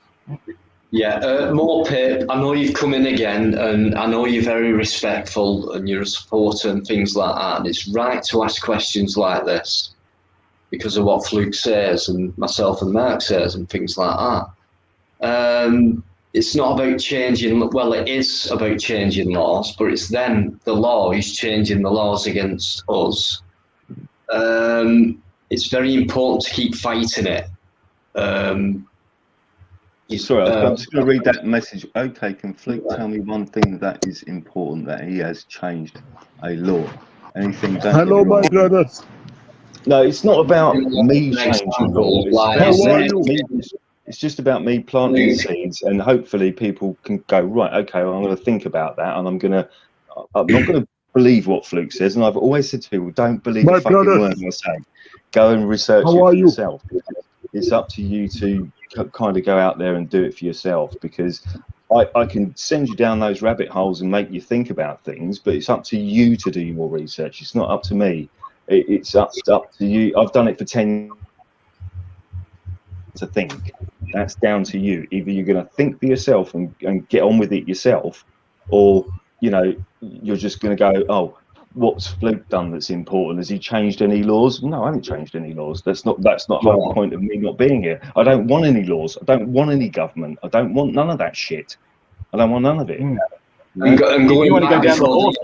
Yeah, more Pip, I know you've come in again, and I know you're very respectful and you're a supporter and things like that, and it's right to ask questions like this because of what Fluke says and myself and Mark says and things like that. It's not about changing, well, it is about changing laws, but it's then the law is changing the laws against us. It's very important to keep fighting it. Sorry, I'm just going to read that message. Okay, can Fluke tell me one thing that is important that he has changed a law? Anything? Don't Hello, my brothers. No, it's not about me changing laws. It's just about me planting seeds, and hopefully people can go, right, okay, well, I'm going to think about that, and I'm not going to believe what Fluke says. And I've always said to people, don't believe a fucking word I say. Go and research it for yourself. It's up to you to kind of go out there and do it for yourself, because I can send you down those rabbit holes and make you think about things, but it's up to you to do more research. It's not up to me. It's up to you. I've done it for 10 to think. That's down to you. Either you're going to think for yourself and get on with it yourself, or you're just going to go, oh, what's Fluke done that's important? Has he changed any laws? No, I haven't changed any laws. That's not the whole point of me not being here. I don't want any laws. I don't want any government. I don't want none of that shit. I don't want none of it. And going back before the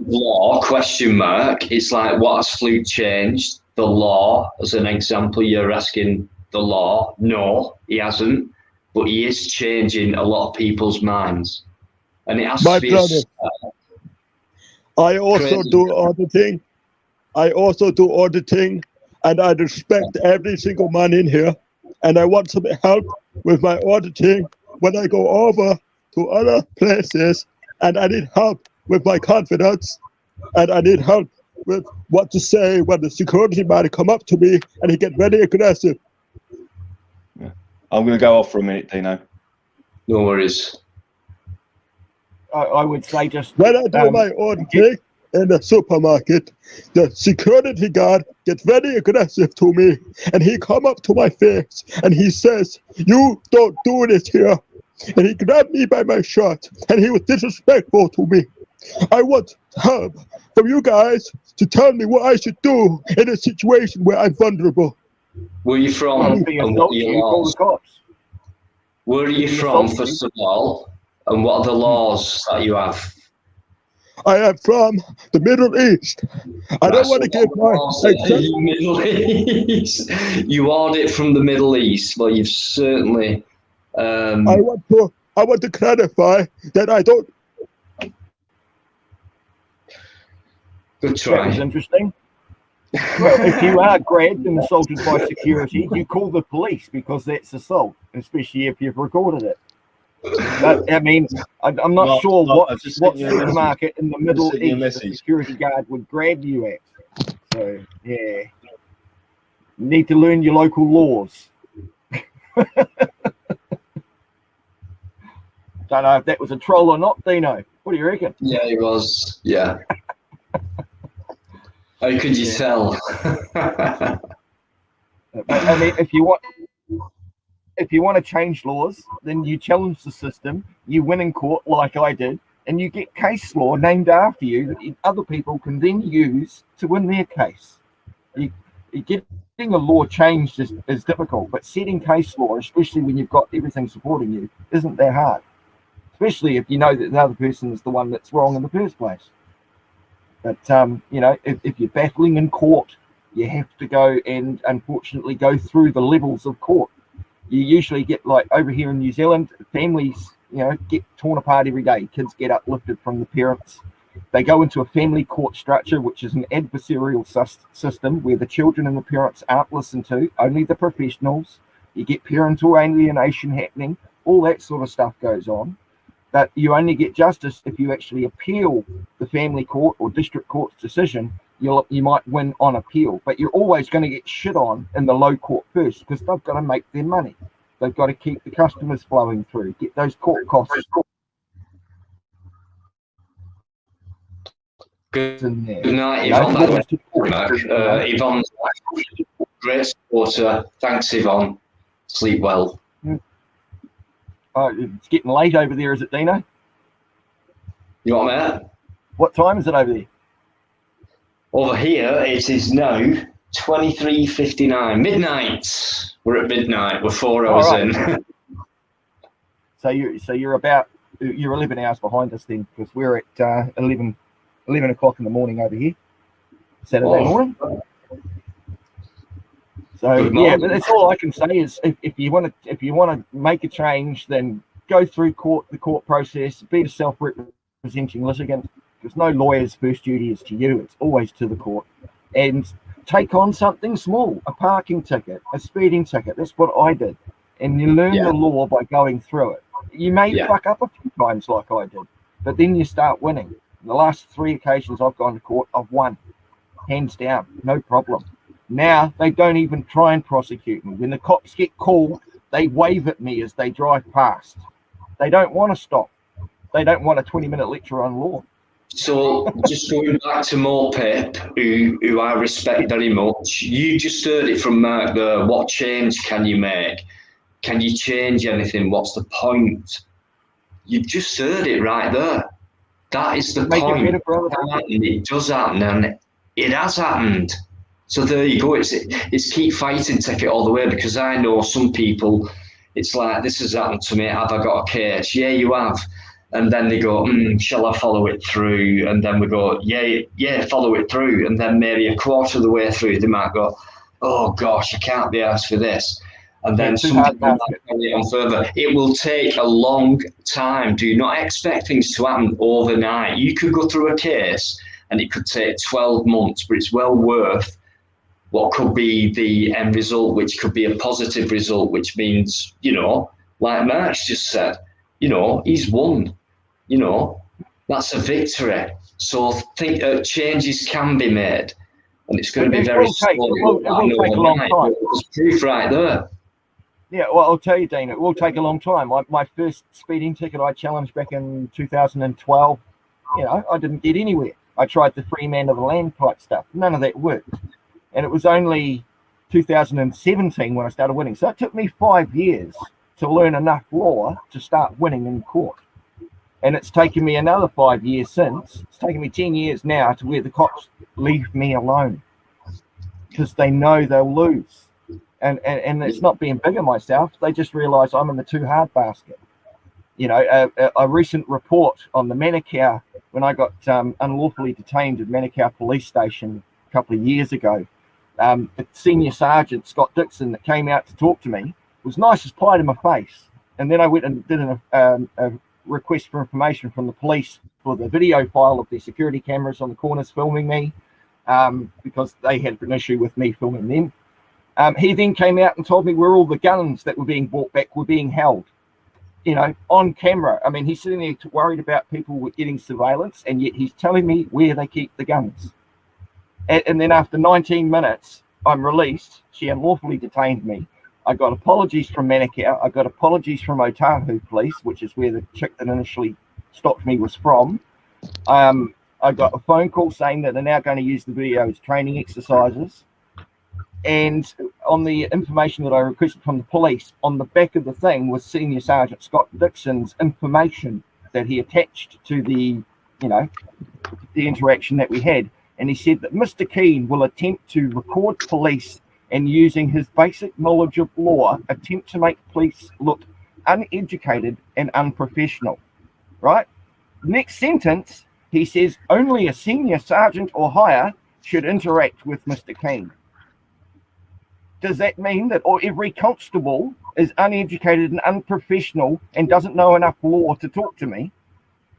law, question mark, it's like, what has Fluke changed? The law, as an example, you're asking the law. No, he hasn't, but he is changing a lot of people's minds. And it has to be I also do auditing. And I respect every single man in here. And I want some help with my auditing when I go over to other places, and I need help with my confidence, and I need help with what to say when the security man come up to me and he get very aggressive. Yeah. I'm going to go off for a minute, Deano. No worries. I would say just when I do my auditing in the supermarket, the security guard gets very aggressive to me, and he come up to my face and he says, "You don't do this here." And he grabbed me by my shirt and he was disrespectful to me. I want help from you guys to tell me what I should do in a situation where I'm vulnerable. Where are you from? And what are your laws? Where are you from, first of all? And what are the laws that you have? I am from the Middle East. I don't want to give my Middle East. You audit from the Middle East. Well, you've certainly. I want to clarify that I don't. Good try. That was interesting. Well, if you are grabbed and assaulted by security, you call the police, because that's assault, especially if you've recorded it. But, I mean, I'm not sure what supermarket in the Middle East the security guard would grab you at. So, yeah. You need to learn your local laws. Don't know if that was a troll or not, Deano. What do you reckon? Yeah, it was. Yeah. How could you tell? I mean, if you want to change laws, then you challenge the system, you win in court like I did, and you get case law named after you that other people can then use to win their case. Getting a law changed is difficult, but setting case law, especially when you've got everything supporting you, isn't that hard. Especially if you know that the other person is the one that's wrong in the first place. But, if you're battling in court, you have to go and unfortunately go through the levels of court. You usually get, like over here in New Zealand, families, get torn apart every day. Kids get uplifted from the parents. They go into a family court structure, which is an adversarial system where the children and the parents aren't listened to, only the professionals. You get parental alienation happening. All that sort of stuff goes on. But you only get justice if you actually appeal the family court or district court's decision. You might win on appeal, but you're always going to get shit on in the low court first, because they've got to make their money. They've got to keep the customers flowing through, get those court costs in there. Good night, Yvonne. Yvonne's great supporter. Thanks, Yvonne. Sleep well. It's getting late over there, is it, Deano? You want that? What time is it over there? Over here, it is now 23:59, midnight. We're at midnight. We're 4 hours in. So you're 11 hours behind us then, because we're at 11 o'clock in the morning over here, Saturday morning. So Good yeah, morning. but that's all I can say is if you want to make a change, then go through the court process, be a self-representing litigant, because no lawyer's first duty is to you, it's always to the court, and take on something small, a parking ticket, a speeding ticket. That's what I did. And you learn the law by going through it. You may fuck up a few times like I did, but then you start winning. The last 3 occasions I've gone to court, I've won, hands down, no problem. Now they don't even try and prosecute me. When the cops get called, they wave at me as they drive past. They don't want to stop. They don't want a 20-minute lecture on law. So just going back to more Pip, who I respect very much, you just heard it from Mark there. What change can you make? Can you change anything? What's the point? You've just heard it right there. That is the point. It does happen, and it has happened. So there you go. It's keep fighting, take it all the way, because I know some people, it's like, this has happened to me. Have I got a case? Yeah, you have. And then they go, shall I follow it through? And then we go, yeah, follow it through. And then maybe a quarter of the way through, they might go, oh gosh, I can't be asked for this. And then some people might carry it on further. It will take a long time. Do not expect things to happen overnight. You could go through a case and it could take 12 months, but it's well worth what could be the end result, which could be a positive result, which means, like Mark's just said, he's won. That's a victory. So think changes can be made, and it's going to be very slow. It will take a long time. There's proof right there. Yeah, well, I'll tell you, Dean, it will take a long time. My first speeding ticket I challenged back in 2012, I didn't get anywhere. I tried the free man of the land type stuff. None of that worked. And it was only 2017 when I started winning. So it took me 5 years to learn enough law to start winning in court. And it's taken me another 5 years since. It's taken me 10 years now to where the cops leave me alone because they know they'll lose. And it's not being big of myself. They just realise I'm in the too hard basket. A recent report on the Manukau, when I got unlawfully detained at Manukau police station a couple of years ago, the senior sergeant, Scott Dixon, that came out to talk to me was nice as pie to my face. And then I went and did a request for information from the police for the video file of their security cameras on the corners filming me because they had an issue with me filming them. He then came out and told me where all the guns that were being brought back were being held, on camera. I mean, he's sitting there worried about people getting surveillance, and yet he's telling me where they keep the guns. And then after 19 minutes, I'm released. She unlawfully detained me. I got apologies from Manukau. I got apologies from Otho police, which is where the chick that initially stopped me was from. I got a phone call saying that they're now going to use the video as training exercises. And on the information that I requested from the police, on the back of the thing was Senior Sergeant Scott Dixon's information that he attached to the interaction that we had. And he said that Mr. Keane will attempt to record police and, using his basic knowledge of law, attempt to make police look uneducated and unprofessional. Right? Next sentence, he says only a senior sergeant or higher should interact with Mr. Keane. Does that mean that every constable is uneducated and unprofessional and doesn't know enough law to talk to me?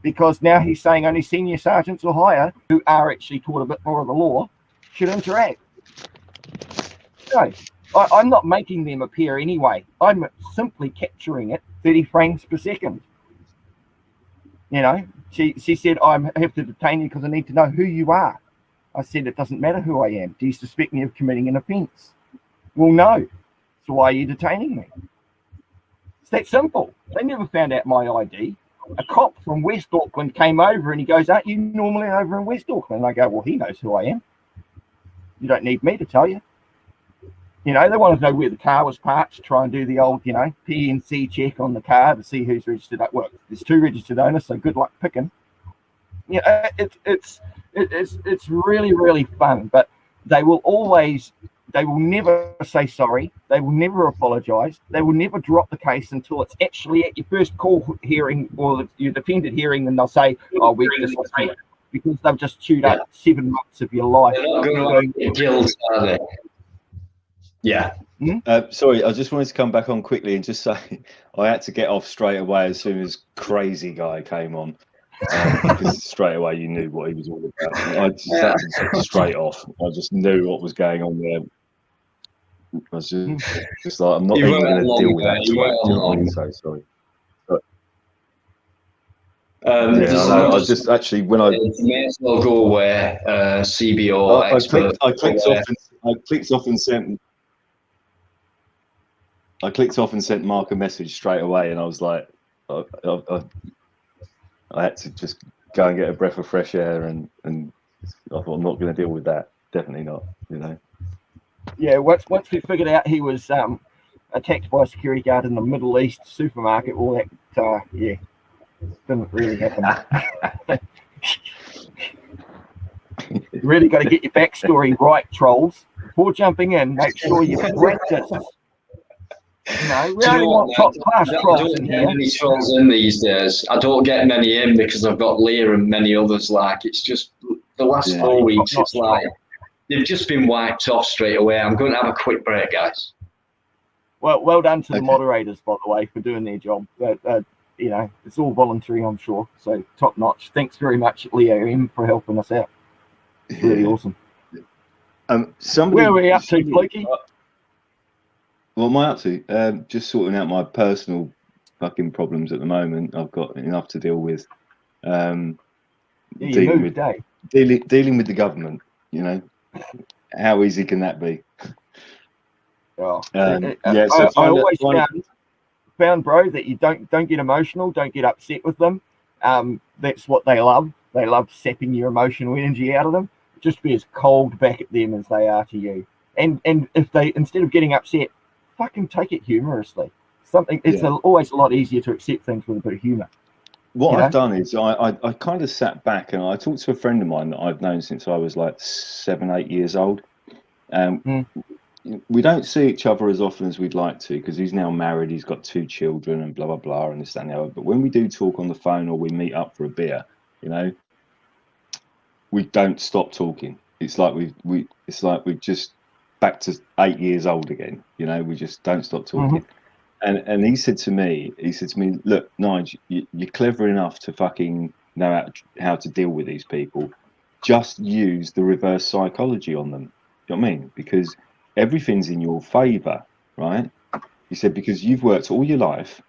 Because now he's saying only senior sergeants or higher, who are actually taught a bit more of the law, should interact. No, I'm not making them appear anyway. I'm simply capturing it 30 frames per second. She said, I have to detain you because I need to know who you are. I said, it doesn't matter who I am. Do you suspect me of committing an offence? Well, no. So why are you detaining me? It's that simple. They never found out my ID. A cop from West Auckland came over and he goes, aren't you normally over in West Auckland? And I go, well, he knows who I am. You don't need me to tell you. They wanted to know where the car was parked to try and do the old, PNC check on the car to see who's registered. Well, there's 2 registered owners, so good luck picking. It's really, really fun, but they will never say sorry. They will never apologise. They will never drop the case until it's actually at your first call hearing or your defendant hearing, and they'll say, oh, we're just because they've just chewed up 7 months of your life. They're not going to have guilt, are they? Yeah. Sorry, I just wanted to come back on quickly and just say I had to get off straight away as soon as Crazy Guy came on, because straight away you knew what he was all about. I just had to get straight off. I just knew what was going on there. I was just like, I'm not You even weren't going to long deal with there, that you twerk. weren't Do you know what I mean? long. So sorry. But, Yeah, I know. I just actually when I you may as well go away, CBO expert. I clicked off and sent. I clicked off and sent Mark a message straight away, and I was like, I had to just go and get a breath of fresh air, and I thought I'm not going to deal with that. Definitely not. You know. Yeah, once we figured out he was attacked by a security guard in the Middle East supermarket, all that yeah, didn't really happen. You really got to get your backstory right, trolls. Before jumping in, make sure you practice. You know, we Do you only know want what, top mate? class I trolls don't in get here. many trolls in these days. I don't get many in because I've got Leah and many others. Like, it's just the last 4 weeks, it's like they've just been wiped off straight away. I'm going to have a quick break, guys. Well done to the moderators, by the way, for doing their job. You know, it's all voluntary, I'm sure. So top notch. Thanks very much, Leo M, for helping us out. It's really awesome. Somebody, where are we up to, Flukey? What am I up to? Just sorting out my personal fucking problems at the moment. I've got enough to deal with. Dealing with the government. You know, how easy can that be? Oh, yeah. So I always found, bro, that you don't get emotional, don't get upset with them. That's what they love. They love sapping your emotional energy out of them. Just be as cold back at them as they are to you. And if they, instead of getting upset, fucking take it humorously. It's always a lot easier to accept things with a bit of humor. What I've done is I kind of sat back and I talked to a friend of mine that I've known since I was like 7, 8 years old. We don't see each other as often as we'd like to because he's now married, he's got 2 children and blah, blah, blah, and this, that, and the other. But when we do talk on the phone or we meet up for a beer, you know, we don't stop talking. It's like we're just back to 8 years old again. You know, we just don't stop talking. And he said to me, look, Nige, you're clever enough to fucking know how to deal with these people. Just use the reverse psychology on them. Do you know what I mean? Because everything's in your favor, right? He said, because you've worked all your life,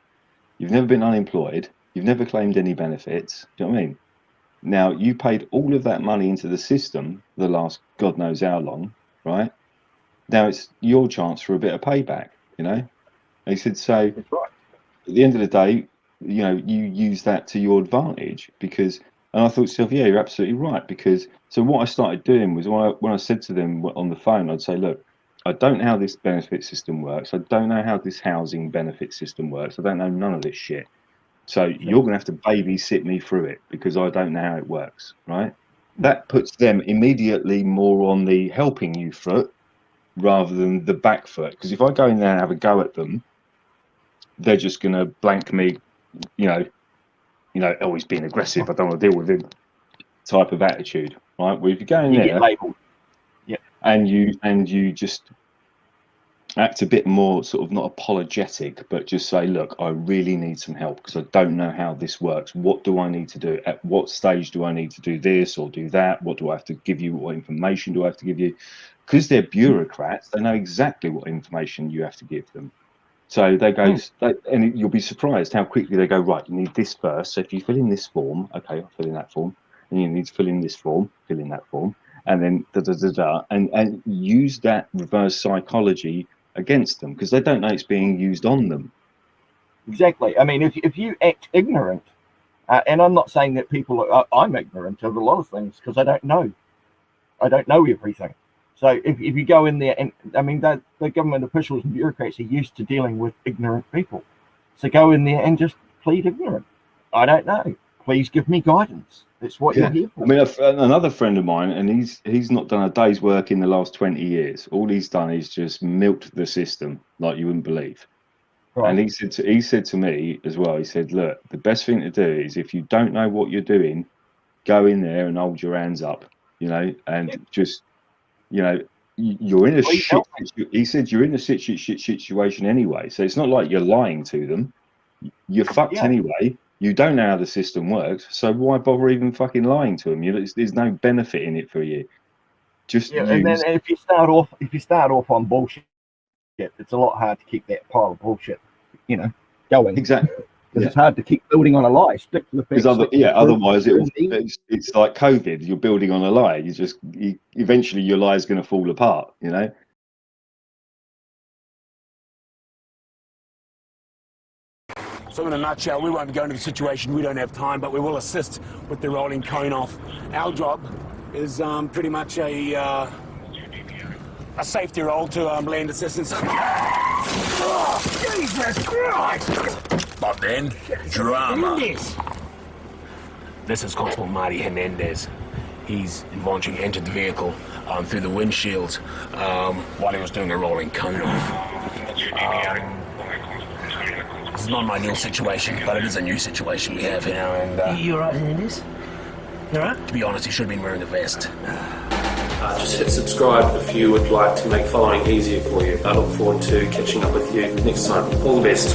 you've never been unemployed, you've never claimed any benefits. Do you know what I mean? Now, you paid all of that money into the system the last God knows how long, right? Now it's your chance for a bit of payback, you know? And he said, so at the end of the day, you know, you use that to your advantage because, and I thought to myself, yeah, you're absolutely right. Because, so what I started doing was when I said to them on the phone, I'd say, look, I don't know how this benefit system works. I don't know how this housing benefit system works. I don't know none of this shit. So you're going to have to babysit me through it because I don't know how it works, right? That puts them immediately more on the helping you foot rather than the back foot. Because if I go in there and have a go at them, they're just going to blank me, you know, oh, he's being aggressive, I don't want to deal with him type of attitude, right? Well, if you go in there, get labeled. and you just act a bit more sort of not apologetic, but just say, look, I really need some help because I don't know how this works. What do I need to do? At what stage do I need to do this or do that? What do I have to give you? What information do I have to give you? Because they're bureaucrats, they know exactly what information you have to give them. So they go, and you'll be surprised how quickly they go, right, you need this first. So if you fill in this form, okay, I'll fill in that form. And you need to fill in this form, fill in that form. And then and use that reverse psychology against them because they don't know it's being used on them. Exactly. I mean, if you act ignorant, and I'm not saying that I'm ignorant of a lot of things because I don't know everything. So if you go in there, and I mean, the government officials and bureaucrats are used to dealing with ignorant people. So go in there and just plead ignorant. I don't know. Please give me guidance. That's what you're here for. I mean, another friend of mine, and he's not done a day's work in the last 20 years. All he's done is just milked the system like you wouldn't believe. Right. And he said to me as well, he said, look, the best thing to do is if you don't know what you're doing, go in there and hold your hands up, you know, and just, you know, you're in a Please shit. help me. He said you're in a situation anyway, so it's not like you're lying to them. You're fucked Yeah. anyway. You don't know how the system works, so why bother even fucking lying to them? There's no benefit in it for you. Just Yeah, and then use. if you start off on bullshit, it's a lot hard to keep that pile of bullshit, going. Exactly. Because it's hard to keep building on a lie. Stick to the facts. Otherwise it's like COVID. You're building on a lie. Eventually your lie is going to fall apart. So in a nutshell, we won't go into the situation, we don't have time, but we will assist with the rolling cone off. Our job is pretty much a safety role to lend assistance. Oh, Jesus Christ! But then, drama. This is Constable Marty Hernandez. He's involuntarily entered the vehicle through the windshield while he was doing a rolling cone off. It's not an ideal situation, but it is a new situation we have here, and... You alright, Hernandez? You alright? To be honest, he should have been wearing a vest. Just hit subscribe if you would like to make following easier for you. I look forward to catching up with you next time. All the best.